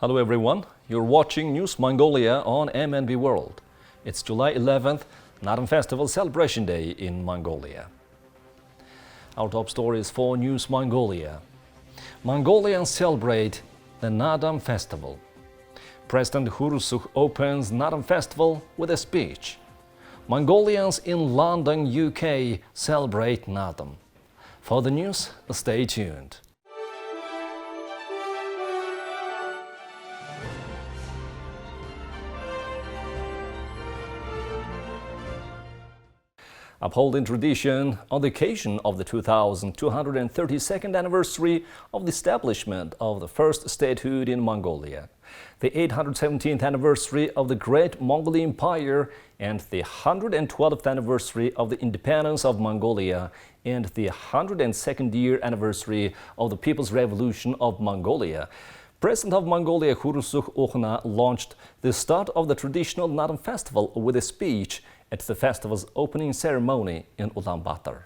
Hello everyone, you're watching News Mongolia on MNB World. It's July 11th, Naadam Festival celebration day in Mongolia. Our top stories for News Mongolia. Mongolians celebrate the Naadam Festival. President U.Khurelsukh opens Naadam Festival with a speech. Mongolians in London, UK celebrate Naadam. For the news, stay tuned. Upholding tradition on the occasion of the 2232nd anniversary of the establishment of the first statehood in Mongolia, the 817th anniversary of the Great Mongolian Empire, and the 112th anniversary of the independence of Mongolia, and the 102nd year anniversary of the People's Revolution of Mongolia, President of Mongolia U.Khurelsukh launched the start of the traditional Naadam Festival with a speech at the festival's opening ceremony in Ulaanbaatar.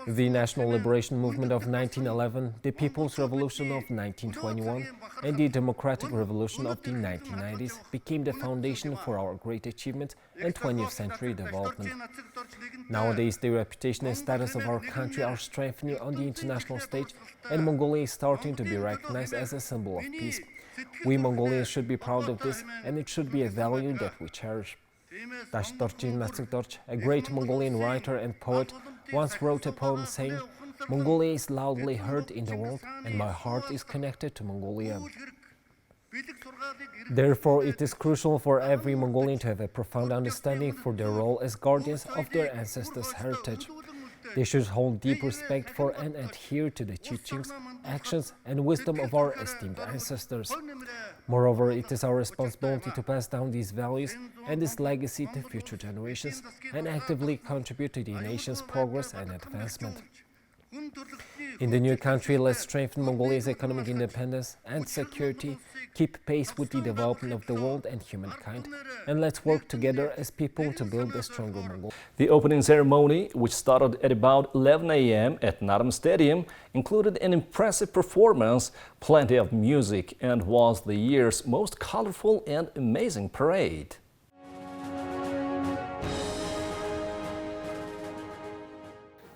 The National Liberation Movement of 1911, the People's Revolution of 1921, and the Democratic Revolution of the 1990s became the foundation for our great achievements and 20th century development. Nowadays, the reputation and status of our country are strengthening on the international stage, and Mongolia is starting to be recognized as a symbol of peace. We Mongolians should be proud of this, and it should be a value that we cherish. Dorjin Dorj, a great Mongolian writer and poet, once wrote a poem saying, "Mongolia is loudly heard in the world, and my heart is connected to Mongolia." Therefore, it is crucial for every Mongolian to have a profound understanding for their role as guardians of their ancestors' heritage. They should hold deep respect for and adhere to the teachings, actions, and wisdom of our esteemed ancestors. Moreover, it is our responsibility to pass down these values and this legacy to future generations and actively contribute to the nation's progress and advancement. In the new country, let's strengthen Mongolia's economic independence and security, keep pace with the development of the world and humankind, and let's work together as people to build a stronger Mongolia. The opening ceremony, which started at about 11 a.m. at Naadam Stadium, included an impressive performance, plenty of music, and was the year's most colorful and amazing parade.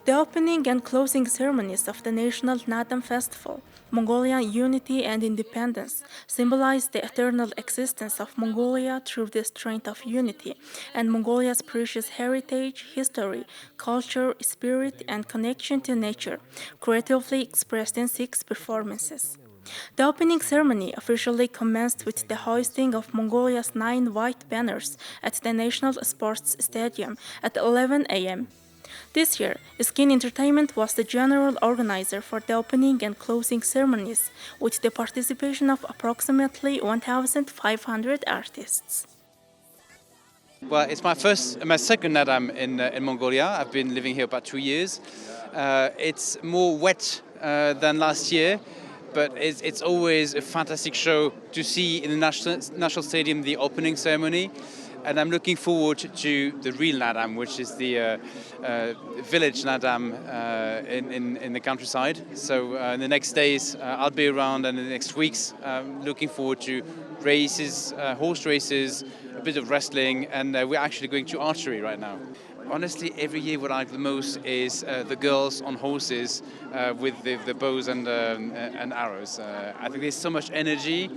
The opening and closing ceremonies of the National Naadam Festival, Mongolian unity and independence, symbolize the eternal existence of Mongolia through the strength of unity and Mongolia's precious heritage, history, culture, spirit, and connection to nature, creatively expressed in 6 performances. The opening ceremony officially commenced with the hoisting of Mongolia's 9 white banners at the National Sports Stadium at 11 a.m. This year, Skin Entertainment was the general organizer for the opening and closing ceremonies, with the participation of approximately 1,500 artists. Well, it's my second Naadam in Mongolia. I've been living here about 2 years. It's more wet than last year, but it's always a fantastic show to see in the National Stadium, the opening ceremony. And I'm looking forward to the real Naadam, which is the village Naadam in the countryside. So in the next days, I'll be around, and in the next weeks, looking forward to races, horse races, a bit of wrestling, and we're actually going to archery right now. Honestly, every year what I like the most is the girls on horses with the bows and arrows. I think there's so much energy.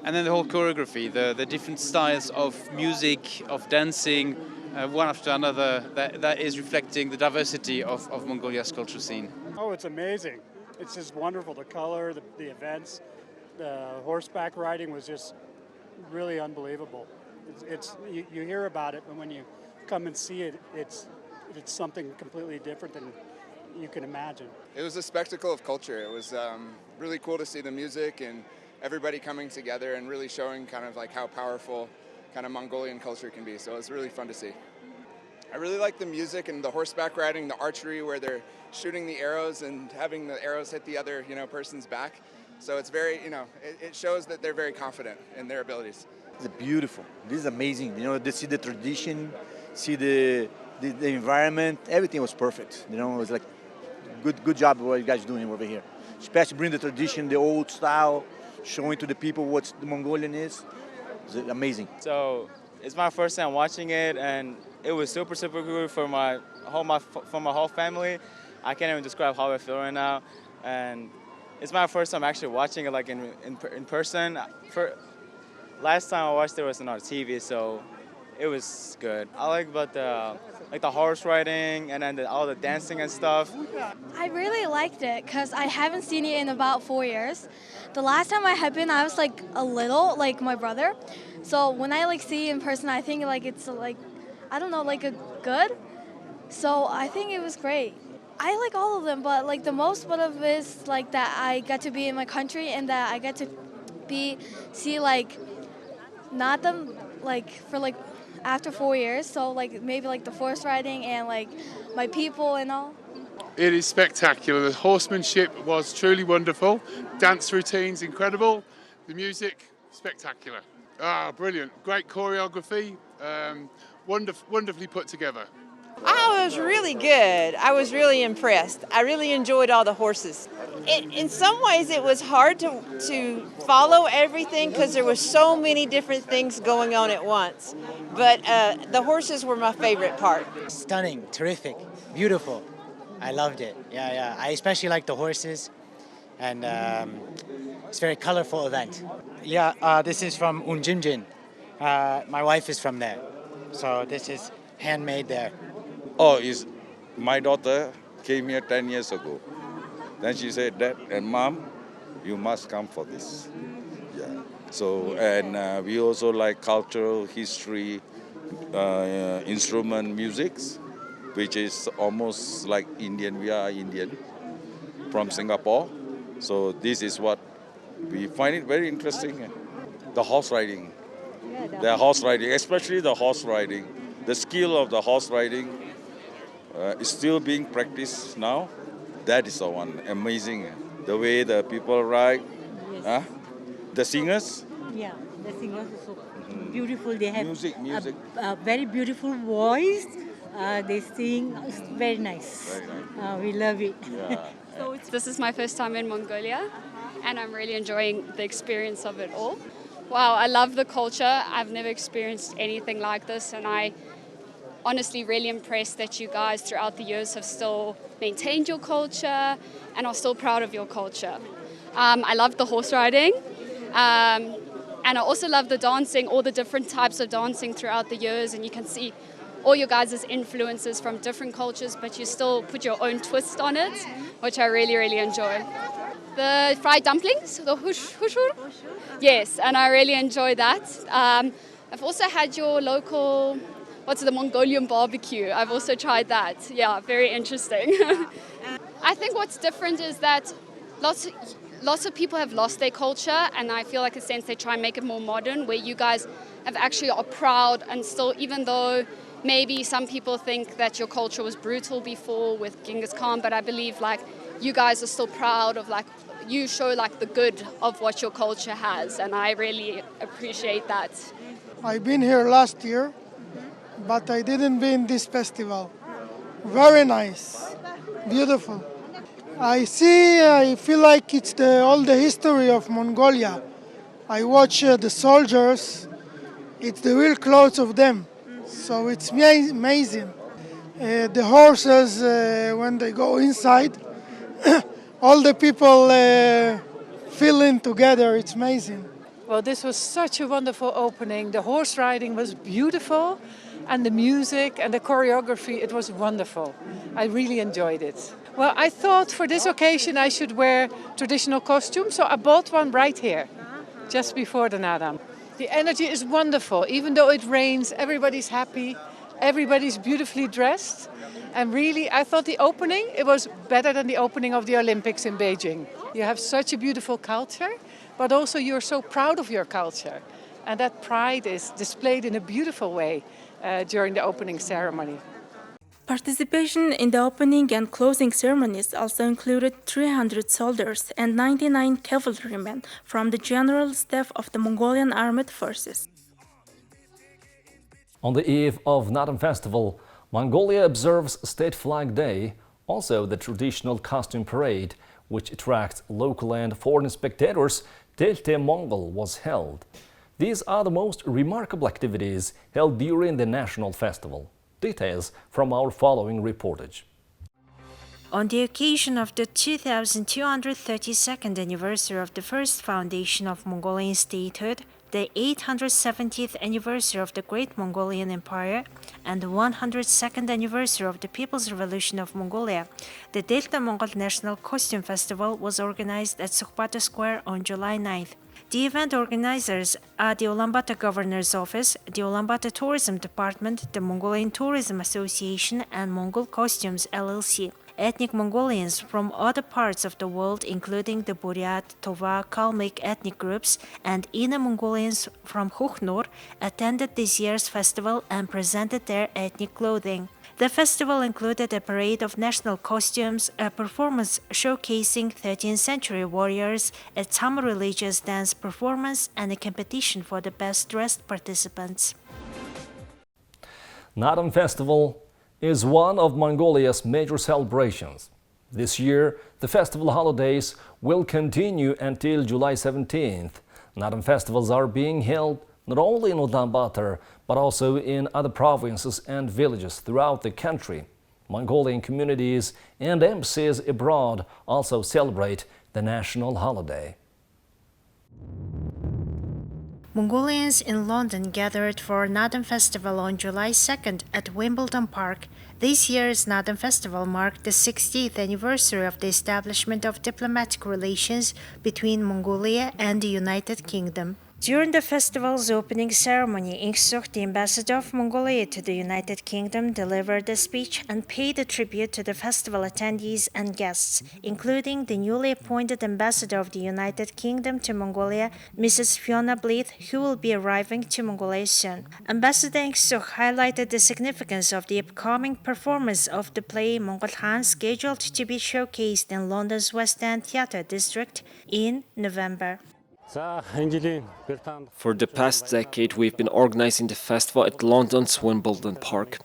And then the whole choreography, the different styles of music, of dancing, one after another, that is reflecting the diversity of Mongolia's cultural scene. Oh, it's amazing. It's just wonderful. The color, the events, the horseback riding was just really unbelievable. You hear about it, but when you come and see it, it's something completely different than you can imagine. It was a spectacle of culture. It was really cool to see the music and everybody coming together and really showing kind of like how powerful kind of Mongolian culture can be. So it was really fun to see. I really like the music and the horseback riding, the archery where they're shooting the arrows and having the arrows hit the other, person's back. So it's very, it shows that they're very confident in their abilities. It's beautiful. This is amazing. To see the tradition, see the environment, everything was perfect. It was like good job what you guys are doing over here. Especially bring the tradition, the old style, showing to the people what the Mongolian is. It's amazing. So it's my first time watching it, and it was super good for my whole family. I can't even describe how I feel right now, and it's my first time actually watching it like in person. Last time I watched it was on TV, so it was good. I like about the horse riding and then all the dancing and stuff. I really liked it because I haven't seen it in about 4 years. The last time I had been, I was like a little, like my brother. So when I like see it in person, I think like it's like, I don't know, like a good. So I think it was great. I like all of them, but like the most part of it is like that I get to be in my country and that I get to see like Naadam like for like after 4 years. So like maybe like the horse riding and like my people and all. It is spectacular. The horsemanship was truly wonderful. Dance routines incredible. The music spectacular. Brilliant. Great choreography. Wonderfully put together. Oh, it was really good. I was really impressed. I really enjoyed all the horses. In some ways, it was hard to follow everything because there was so many different things going on at once. But the horses were my favorite part. Stunning, terrific, beautiful. I loved it. Yeah. I especially like the horses, and it's a very colorful event. Yeah, this is from Unjinjin. My wife is from there, so this is handmade there. Oh, my daughter came here 10 years ago. Then she said, Dad and Mom, you must come for this. Yeah. So, and we also like cultural history, instrument musics, which is almost like Indian. We are Indian from Singapore. So this is what we find it very interesting. The horse riding. The horse riding, especially the horse riding. The skill of the horse riding is still being practiced now. That is the one amazing. The way the people ride, yes. The singers. Yeah, the singers are so beautiful. They have music. A very beautiful voice. They sing. It's very nice. Very nice. We love it. Yeah. So this is my first time in Mongolia, and I'm really enjoying the experience of it all. Wow, I love the culture. I've never experienced anything like this, and I honestly really impressed that you guys throughout the years have still maintained your culture and are still proud of your culture. I love the horse riding, and I also love the dancing, all the different types of dancing throughout the years, and you can see all your guys' influences from different cultures, but you still put your own twist on it, which I really, really enjoy. The fried dumplings, the hushur. Yes, and I really enjoy that. I've also had your local, the Mongolian barbecue. I've also tried that. Yeah, very interesting. I think what's different is that lots of people have lost their culture, and I feel like in a sense they try and make it more modern, where you guys have actually are proud and still, even though maybe some people think that your culture was brutal before with Genghis Khan, but I believe like you guys are still proud of like, you show like the good of what your culture has, and I really appreciate that. I've been here last year, but I didn't be in this festival. Very nice, beautiful. I feel like it's all the history of Mongolia. I watch the soldiers, it's the real clothes of them. So it's amazing. The horses, when they go inside, all the people feeling together, it's amazing. Well, this was such a wonderful opening. The horse riding was beautiful, and the music and the choreography, it was wonderful. I really enjoyed it. Well, I thought for this occasion I should wear traditional costumes, so I bought one right here, just before the Naadam. The energy is wonderful. Even though it rains, everybody's happy, everybody's beautifully dressed. And really, I thought the opening, it was better than the opening of the Olympics in Beijing. You have such a beautiful culture, but also you're so proud of your culture. And that pride is displayed in a beautiful way during the opening ceremony. Participation in the opening and closing ceremonies also included 300 soldiers and 99 cavalrymen from the general staff of the Mongolian Armed Forces. On the eve of Naadam Festival, Mongolia observes State Flag Day, also the traditional costume parade, which attracts local and foreign spectators Delta Mongol was held. These are the most remarkable activities held during the national festival. Details from our following reportage. On the occasion of the 2232nd anniversary of the first foundation of Mongolian statehood, the 870th anniversary of the Great Mongolian Empire, and the 102nd anniversary of the People's Revolution of Mongolia, the Delta Mongol National Costume Festival was organized at Sukhbata Square on July 9th. The event organizers are the Ulaanbaatar Governor's Office, the Ulaanbaatar Tourism Department, the Mongolian Tourism Association, and Mongol Costumes LLC. Ethnic Mongolians from other parts of the world, including the Buryat, Tova, Kalmyk ethnic groups, and Inner Mongolians from Khukhnur, attended this year's festival and presented their ethnic clothing. The festival included a parade of national costumes, a performance showcasing 13th century warriors, a Tam religious dance performance, and a competition for the best-dressed participants. Naadam Festival is one of Mongolia's major celebrations. This year, the festival holidays will continue until July 17th. Naadam festivals are being held not only in Ulaanbaatar, but also in other provinces and villages throughout the country. Mongolian communities and embassies abroad also celebrate the national holiday. Mongolians in London gathered for Naadam Festival on July 2nd at Wimbledon Park. This year's Naadam Festival marked the 60th anniversary of the establishment of diplomatic relations between Mongolia and the United Kingdom. During the festival's opening ceremony, U.Khurelsukh, the ambassador of Mongolia to the United Kingdom, delivered a speech and paid a tribute to the festival attendees and guests, including the newly appointed ambassador of the United Kingdom to Mongolia, Mrs. Fiona Blythe, who will be arriving to Mongolia soon. Ambassador U.Khurelsukh highlighted the significance of the upcoming performance of the play Mongol Khan, scheduled to be showcased in London's West End Theatre District in November. For the past decade, we've been organizing the festival at London's Wimbledon Park.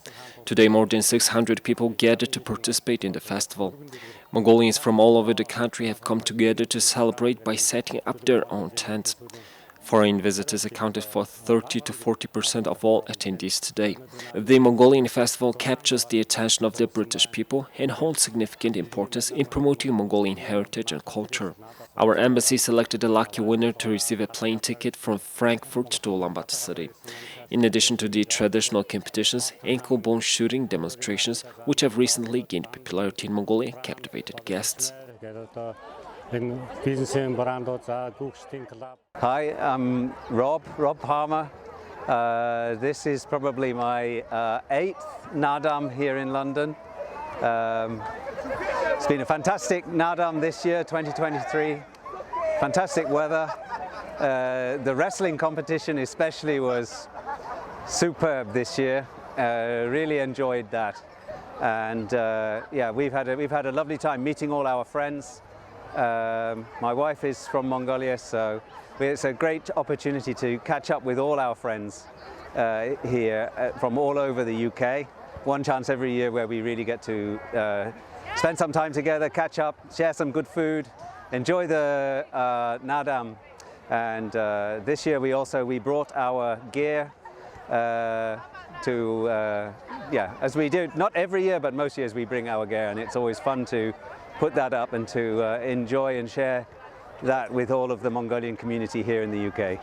Today, more than 600 people gathered to participate in the festival. Mongolians from all over the country have come together to celebrate by setting up their own tents. Foreign visitors accounted for 30 to 40% of all attendees today. The Mongolian festival captures the attention of the British people and holds significant importance in promoting Mongolian heritage and culture. Our embassy selected a lucky winner to receive a plane ticket from Frankfurt to Ulaanbaatar city. In addition to the traditional competitions, ankle bone shooting demonstrations, which have recently gained popularity in Mongolia, captivated guests. Hi, I'm Rob Palmer. This is probably my 8th Naadam here in London. It's been a fantastic Naadam this year, 2023. Fantastic weather. The wrestling competition especially was superb this year. Really enjoyed that. And yeah, we've had a lovely time meeting all our friends. My wife is from Mongolia, so it's a great opportunity to catch up with all our friends here from all over the UK. One chance every year where we really get to spend some time together, catch up, share some good food, enjoy the Naadam. And this year we brought our gear as we do, not every year, but most years we bring our gear, and it's always fun to put that up and to enjoy and share that with all of the Mongolian community here in the UK.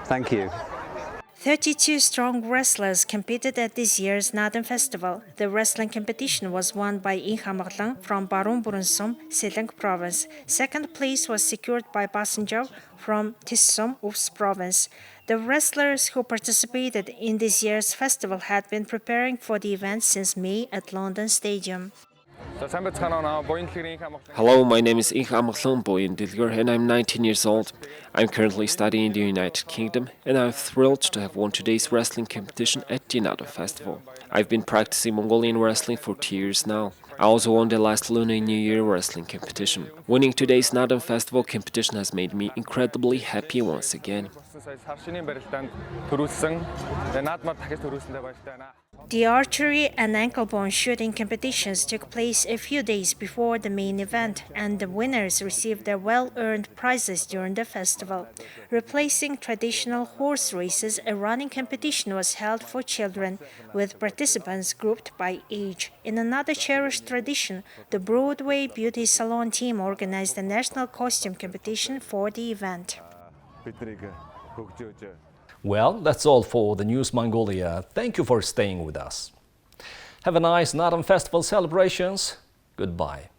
Thank you. 32 strong wrestlers competed at this year's Naadam Festival. The wrestling competition was won by U.Khurelsukh from Barun Burunsum, Selang Province. Second place was secured by Basanjau from Tissom, Ufs Province. The wrestlers who participated in this year's festival had been preparing for the event since May at London Stadium. Hello, my name is U.Khurelsukh Boyan Dilgar and I'm 19 years old. I'm currently studying in the United Kingdom and I'm thrilled to have won today's wrestling competition at the Naadam Festival. I've been practicing Mongolian wrestling for 2 years now. I also won the last Lunar New Year wrestling competition. Winning today's Naadam Festival competition has made me incredibly happy once again. The archery and ankle-bone shooting competitions took place a few days before the main event, and the winners received their well-earned prizes during the festival. Replacing traditional horse races, a running competition was held for children, with participants grouped by age. In another cherished tradition, the Broadway Beauty Salon team organized a national costume competition for the event. Well, that's all for the News Mongolia. Thank you for staying with us. Have a nice Naadam Festival celebrations. Goodbye.